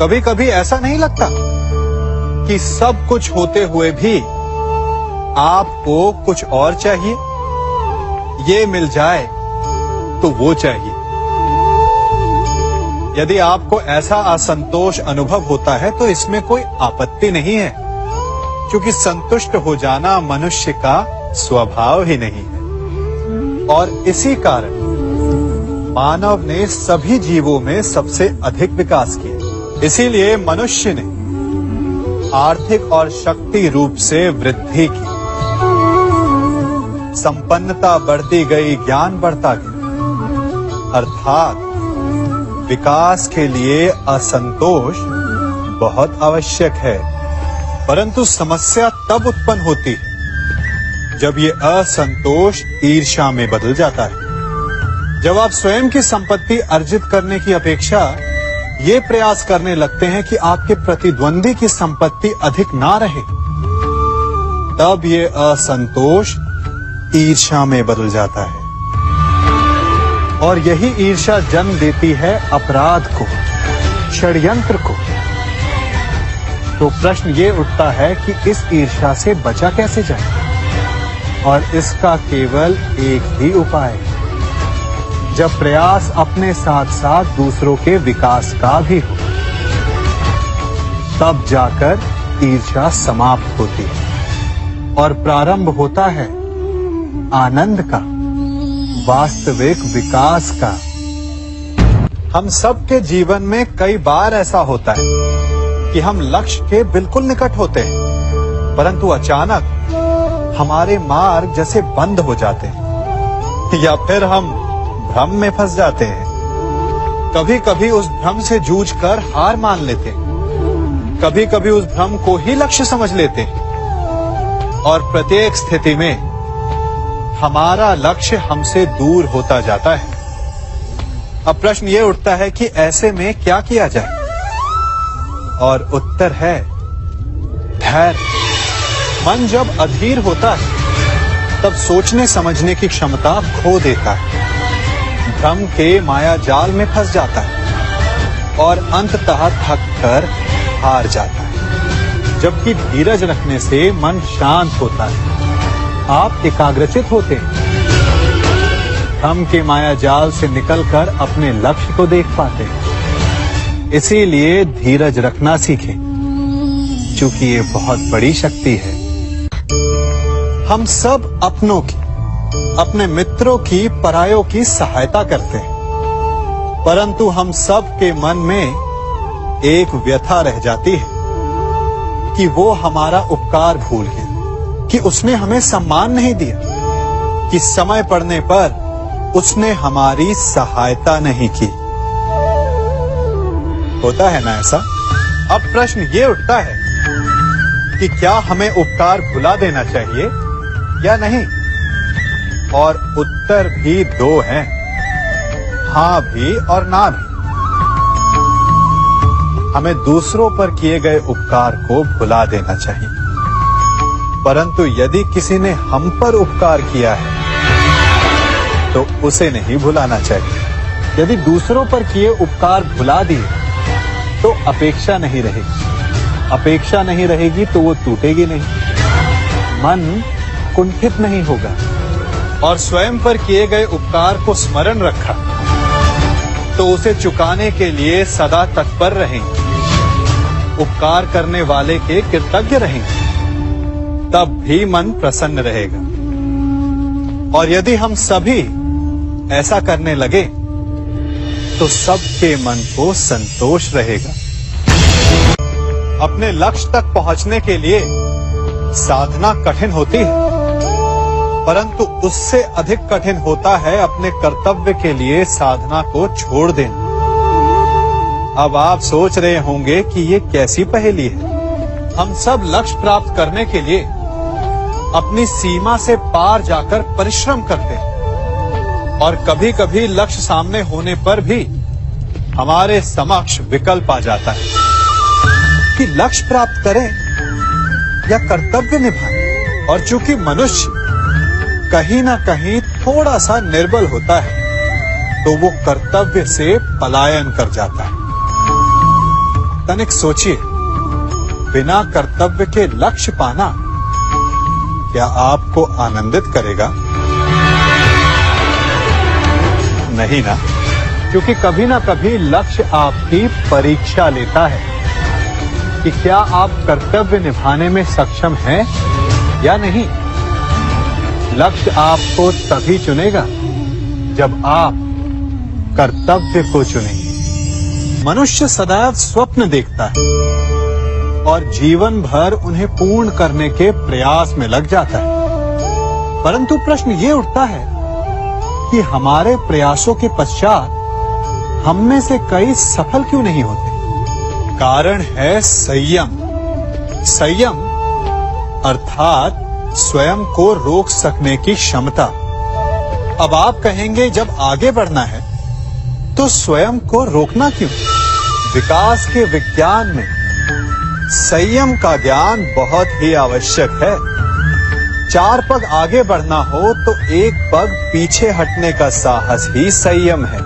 कभी कभी ऐसा नहीं लगता कि सब कुछ होते हुए भी आपको कुछ और चाहिए? ये मिल जाए तो वो चाहिए। यदि आपको ऐसा असंतोष अनुभव होता है तो इसमें कोई आपत्ति नहीं है, क्योंकि संतुष्ट हो जाना मनुष्य का स्वभाव ही नहीं है। और इसी कारण मानव ने सभी जीवों में सबसे अधिक विकास किया। इसीलिए मनुष्य ने आर्थिक और शक्ति रूप से वृद्धि की, संपन्नता बढ़ती गई, ज्ञान बढ़ता गया। अर्थात विकास के लिए असंतोष बहुत आवश्यक है। परंतु समस्या तब उत्पन्न होती है जब ये असंतोष ईर्ष्या में बदल जाता है। जब आप स्वयं की संपत्ति अर्जित करने की अपेक्षा ये प्रयास करने लगते हैं कि आपके प्रतिद्वंदी की संपत्ति अधिक ना रहे, तब ये असंतोष ईर्ष्या में बदल जाता है। और यही ईर्ष्या जन्म देती है अपराध को, षड्यंत्र को। तो प्रश्न ये उठता है कि इस ईर्ष्या से बचा कैसे जाए? और इसका केवल एक ही उपाय है, जब प्रयास अपने साथ साथ दूसरों के विकास का भी हो, तब जाकर ईर्ष्या समाप्त होती है और प्रारंभ होता है आनंद का, वास्तविक विकास का। हम सबके जीवन में कई बार ऐसा होता है कि हम लक्ष्य के बिल्कुल निकट होते हैं, परंतु अचानक हमारे मार्ग जैसे बंद हो जाते हैं, या फिर हम भ्रम में फंस जाते हैं। कभी कभी उस भ्रम से जूझकर हार मान लेते हैं, कभी कभी उस भ्रम को ही लक्ष्य समझ लेते हैं, और प्रत्येक स्थिति में हमारा लक्ष्य हमसे दूर होता जाता है। अब प्रश्न ये उठता है कि ऐसे में क्या किया जाए? और उत्तर है धैर्य। मन जब अधीर होता है तब सोचने समझने की क्षमता खो देता है, भ्रम के माया जाल में फंस जाता है और अंततः थक कर हार जाता है। जबकि धीरज रखने से मन शांत होता है, आप एकाग्रचित होते हैं, भ्रम के माया जाल से निकलकर अपने लक्ष्य को देख पाते हैं। इसीलिए धीरज रखना सीखें, क्योंकि ये बहुत बड़ी शक्ति है। हम सब अपनों की, अपने मित्रों की, परायों की सहायता करते हैं, परंतु हम सब के मन में एक व्यथा रह जाती है कि वो हमारा उपकार भूल गया, कि उसने हमें सम्मान नहीं दिया, कि समय पड़ने पर उसने हमारी सहायता नहीं की। होता है ना ऐसा? अब प्रश्न ये उठता है कि क्या हमें उपकार भुला देना चाहिए या नहीं? और उत्तर भी दो हैं, हां भी और ना भी। हमें दूसरों पर किए गए उपकार को भुला देना चाहिए, परंतु यदि किसी ने हम पर उपकार किया है तो उसे नहीं भुलाना चाहिए। यदि दूसरों पर किए उपकार भुला दिए तो अपेक्षा नहीं रहेगी, अपेक्षा नहीं रहेगी तो वो टूटेगी नहीं, मन कुंठित नहीं होगा। और स्वयं पर किए गए उपकार को स्मरण रखा तो उसे चुकाने के लिए सदा तत्पर रहेंगे, उपकार करने वाले के कृतज्ञ रहेंगे, तब भी मन प्रसन्न रहेगा। और यदि हम सभी ऐसा करने लगे तो सबके मन को संतोष रहेगा। अपने लक्ष्य तक पहुंचने के लिए साधना कठिन होती है, परंतु उससे अधिक कठिन होता है अपने कर्तव्य के लिए साधना को छोड़ देना। अब आप सोच रहे होंगे कि ये कैसी पहेली है। हम सब लक्ष्य प्राप्त करने के लिए अपनी सीमा से पार जाकर परिश्रम करते हैं, और कभी कभी लक्ष्य सामने होने पर भी हमारे समक्ष विकल्प आ जाता है कि लक्ष्य प्राप्त करें या कर्तव्य निभाएं। और चूंकि मनुष्य कहीं ना कहीं थोड़ा सा निर्बल होता है तो वो कर्तव्य से पलायन कर जाता है। तनिक सोचिए, बिना कर्तव्य के लक्ष्य पाना क्या आपको आनंदित करेगा? नहीं ना, क्योंकि कभी ना कभी लक्ष्य आपकी परीक्षा लेता है कि क्या आप कर्तव्य निभाने में सक्षम हैं या नहीं। लक्ष्य आपको तभी चुनेगा जब आप कर्तव्य को चुनेंगे। मनुष्य सदैव स्वप्न देखता है और जीवन भर उन्हें पूर्ण करने के प्रयास में लग जाता है, परंतु प्रश्न ये उठता है कि हमारे प्रयासों के पश्चात हम में से कई सफल क्यों नहीं होते? कारण है संयम। संयम अर्थात स्वयं को रोक सकने की क्षमता। अब आप कहेंगे, जब आगे बढ़ना है तो स्वयं को रोकना क्यों? विकास के विज्ञान में संयम का ज्ञान बहुत ही आवश्यक है। 4 पग आगे बढ़ना हो तो 1 पग पीछे हटने का साहस ही संयम है।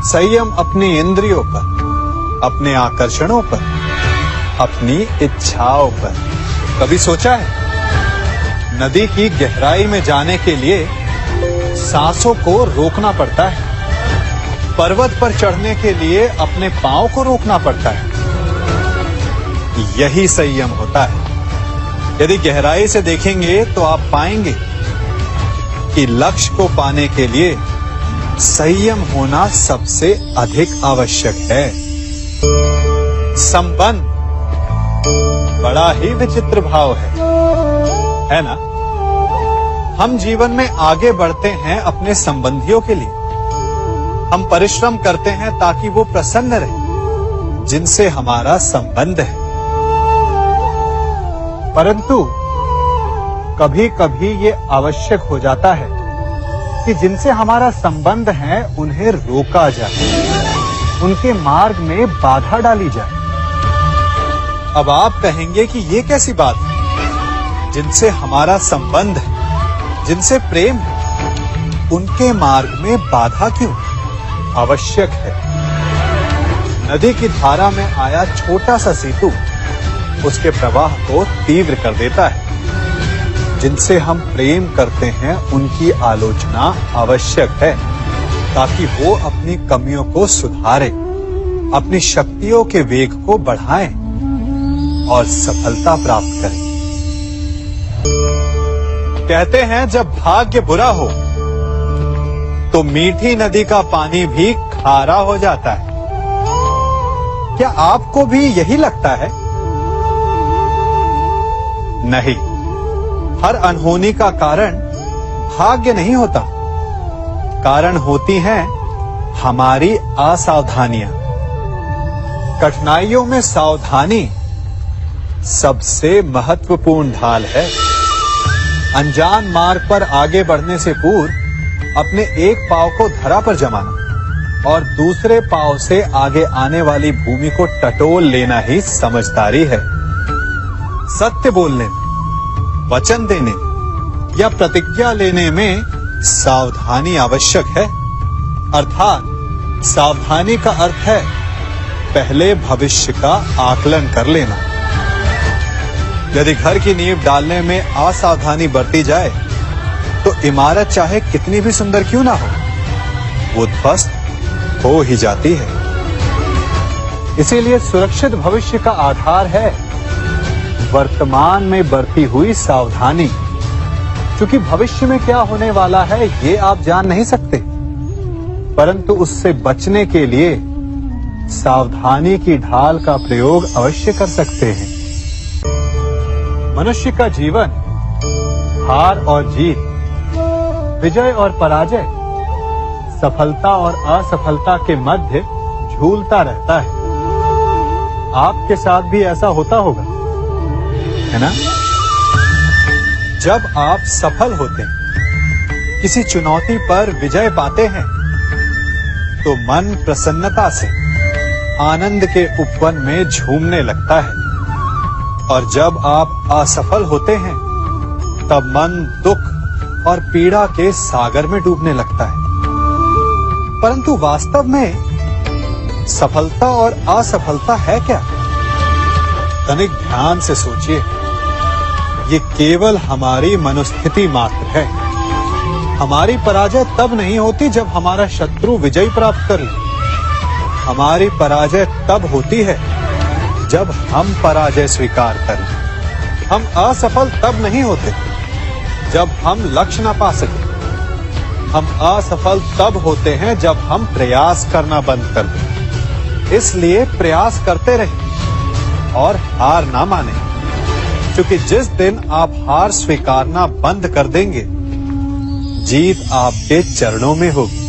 संयम अपनी इंद्रियों पर, अपने आकर्षणों पर, अपनी इच्छाओं पर। कभी सोचा है, नदी की गहराई में जाने के लिए सांसों को रोकना पड़ता है, पर्वत पर चढ़ने के लिए अपने पांव को रोकना पड़ता है। यही संयम होता है। यदि गहराई से देखेंगे तो आप पाएंगे कि लक्ष्य को पाने के लिए संयम होना सबसे अधिक आवश्यक है। संबंध बड़ा ही विचित्र भाव है ना? हम जीवन में आगे बढ़ते हैं अपने संबंधियों के लिए। हम परिश्रम करते हैं ताकि वो प्रसन्न रहे जिनसे हमारा संबंध है, परंतु कभी कभी ये आवश्यक हो जाता है कि जिनसे हमारा संबंध है उन्हें रोका जाए, उनके मार्ग में बाधा डाली जाए। अब आप कहेंगे कि ये कैसी बात है? जिनसे हमारा संबंध है, जिनसे प्रेम है, उनके मार्ग में बाधा क्यों? आवश्यक है। नदी की धारा में आया छोटा सा सेतु उसके प्रवाह को तीव्र कर देता है। जिनसे हम प्रेम करते हैं उनकी आलोचना आवश्यक है ताकि वो अपनी कमियों को सुधारे, अपनी शक्तियों के वेग को बढ़ाएं और सफलता प्राप्त करें। कहते हैं, जब भाग्य बुरा हो तो मीठी नदी का पानी भी खारा हो जाता है। क्या आपको भी यही लगता है? नहीं, हर अनहोनी का कारण भाग्य नहीं होता। कारण होती हैं हमारी असावधानियां। कठिनाइयों में सावधानी सबसे महत्वपूर्ण ढाल है। अनजान मार्ग पर आगे बढ़ने से पूर्व अपने एक पांव को धरा पर जमाना और दूसरे पांव से आगे आने वाली भूमि को टटोल लेना ही समझदारी है। सत्य बोलने में, वचन देने या प्रतिज्ञा लेने में सावधानी आवश्यक है। अर्थात सावधानी का अर्थ है पहले भविष्य का आकलन कर लेना। यदि घर की नींव डालने में असावधानी बरती जाए तो इमारत चाहे कितनी भी सुंदर क्यों ना हो, वो ध्वस्त हो ही जाती है। इसीलिए सुरक्षित भविष्य का आधार है वर्तमान में बरती हुई सावधानी। क्योंकि भविष्य में क्या होने वाला है ये आप जान नहीं सकते, परंतु उससे बचने के लिए सावधानी की ढाल का प्रयोग अवश्य कर सकते हैं। मनुष्य का जीवन हार और जीत, विजय और पराजय, सफलता और असफलता के मध्य झूलता रहता है। आपके साथ भी ऐसा होता होगा, है ना? जब आप सफल होते हैं, किसी चुनौती पर विजय पाते हैं, तो मन प्रसन्नता से आनंद के उपवन में झूमने लगता है, और जब आप असफल होते हैं, तब मन दुख और पीड़ा के सागर में डूबने लगता है। परंतु वास्तव में सफलता और असफलता है क्या? तनिक ध्यान से सोचिए। ये केवल हमारी मनोस्थिति मात्र है। हमारी पराजय तब नहीं होती जब हमारा शत्रु विजय प्राप्त कर ले। हमारी पराजय तब होती है जब हम पराजय स्वीकार करें। हम असफल तब नहीं होते जब हम लक्ष्य ना पा सके। हम असफल तब होते हैं जब हम प्रयास करना बंद कर दें। इसलिए प्रयास करते रहें और हार ना माने, क्योंकि जिस दिन आप हार स्वीकारना बंद कर देंगे, जीत आपके चरणों में होगी।